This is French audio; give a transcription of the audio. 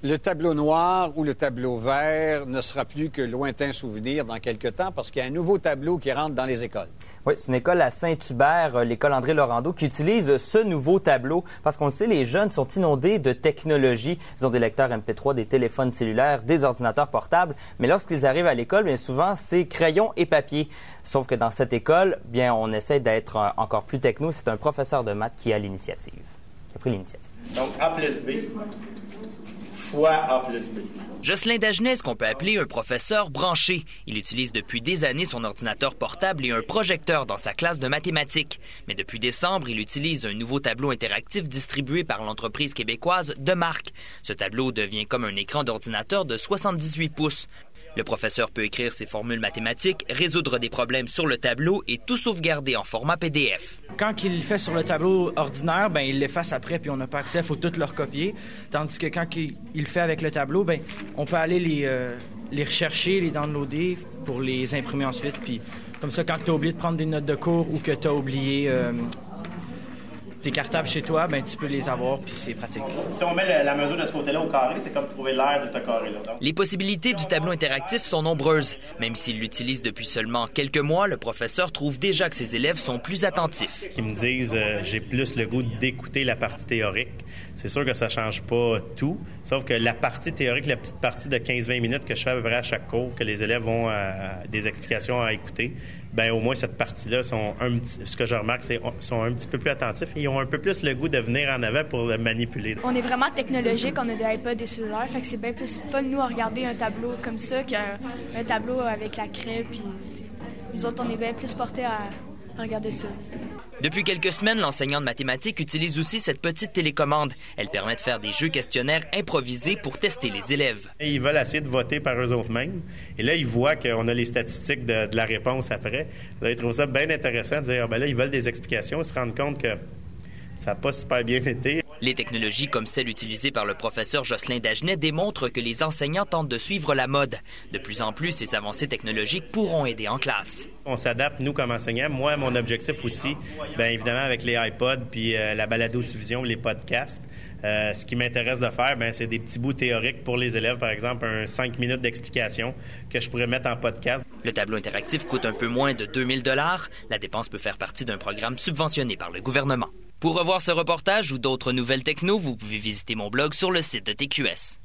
Le tableau noir ou le tableau vert ne sera plus que lointain souvenir dans quelques temps parce qu'il y a un nouveau tableau qui rentre dans les écoles. Oui, c'est une école à Saint-Hubert, l'école André Laurando, qui utilise ce nouveau tableau parce qu'on le sait, les jeunes sont inondés de technologie. Ils ont des lecteurs MP3, des téléphones cellulaires, des ordinateurs portables. Mais lorsqu'ils arrivent à l'école, bien souvent, c'est crayon et papier. Sauf que dans cette école, bien, on essaie d'être encore plus techno. C'est un professeur de maths qui a pris l'initiative. Donc, A plus B fois A plus B. Jocelyn Dagenet, ce qu'on peut appeler un professeur branché. Il utilise depuis des années son ordinateur portable et un projecteur dans sa classe de mathématiques. Mais depuis décembre, il utilise un nouveau tableau interactif distribué par l'entreprise québécoise Demarque. Ce tableau devient comme un écran d'ordinateur de 78 pouces. Le professeur peut écrire ses formules mathématiques, résoudre des problèmes sur le tableau et tout sauvegarder en format PDF. Quand il le fait sur le tableau ordinaire, ben il l'efface après puis on n'a pas accès, il faut tout le recopier. Tandis que quand il le fait avec le tableau, ben on peut aller les rechercher, les downloader pour les imprimer ensuite. Puis comme ça, quand tu as oublié de prendre des notes de cours ou que tu as oublié tes cartables chez toi, ben tu peux les avoir, puis c'est pratique. Si on met la mesure de ce côté-là au carré, c'est comme trouver l'air de ce carré-là. Donc. Les possibilités du tableau interactif sont nombreuses. Même s'il l'utilise depuis seulement quelques mois, le professeur trouve déjà que ses élèves sont plus attentifs. Ils me disent j'ai plus le goût d'écouter la partie théorique. C'est sûr que ça change pas tout, sauf que la partie théorique, la petite partie de 15-20 minutes que je fais à peu près à chaque cours, que les élèves ont des explications à écouter, bien au moins cette partie-là, ce que je remarque, c'est sont un petit peu plus attentifs et ils ont un peu plus le goût de venir en avant pour le manipuler. On est vraiment technologique, on a des iPods, des cellulaires, fait que c'est bien plus fun, nous, à regarder un tableau comme ça qu'un tableau avec la craie, puis nous autres, on est bien plus portés à regarder ça. Depuis quelques semaines, l'enseignant de mathématiques utilise aussi cette petite télécommande. Elle permet de faire des jeux questionnaires improvisés pour tester les élèves. Et ils veulent essayer de voter par eux-mêmes. Et là, ils voient qu'on a les statistiques de la réponse après. Là, ils trouvent ça bien intéressant de dire, là, ils veulent des explications. Ils se rendent compte que ça n'a pas super bien été. Les technologies comme celle utilisée par le professeur Jocelyn Dagenet démontrent que les enseignants tentent de suivre la mode. De plus en plus, ces avancées technologiques pourront aider en classe. On s'adapte, nous, comme enseignants. Moi, mon objectif aussi, bien évidemment, avec les iPods puis la balado-diffusion, les podcasts, ce qui m'intéresse de faire, bien, c'est des petits bouts théoriques pour les élèves, par exemple, 5 minutes d'explication que je pourrais mettre en podcast. Le tableau interactif coûte un peu moins de 2000 $. La dépense peut faire partie d'un programme subventionné par le gouvernement. Pour revoir ce reportage ou d'autres nouvelles techno, vous pouvez visiter mon blog sur le site de TQS.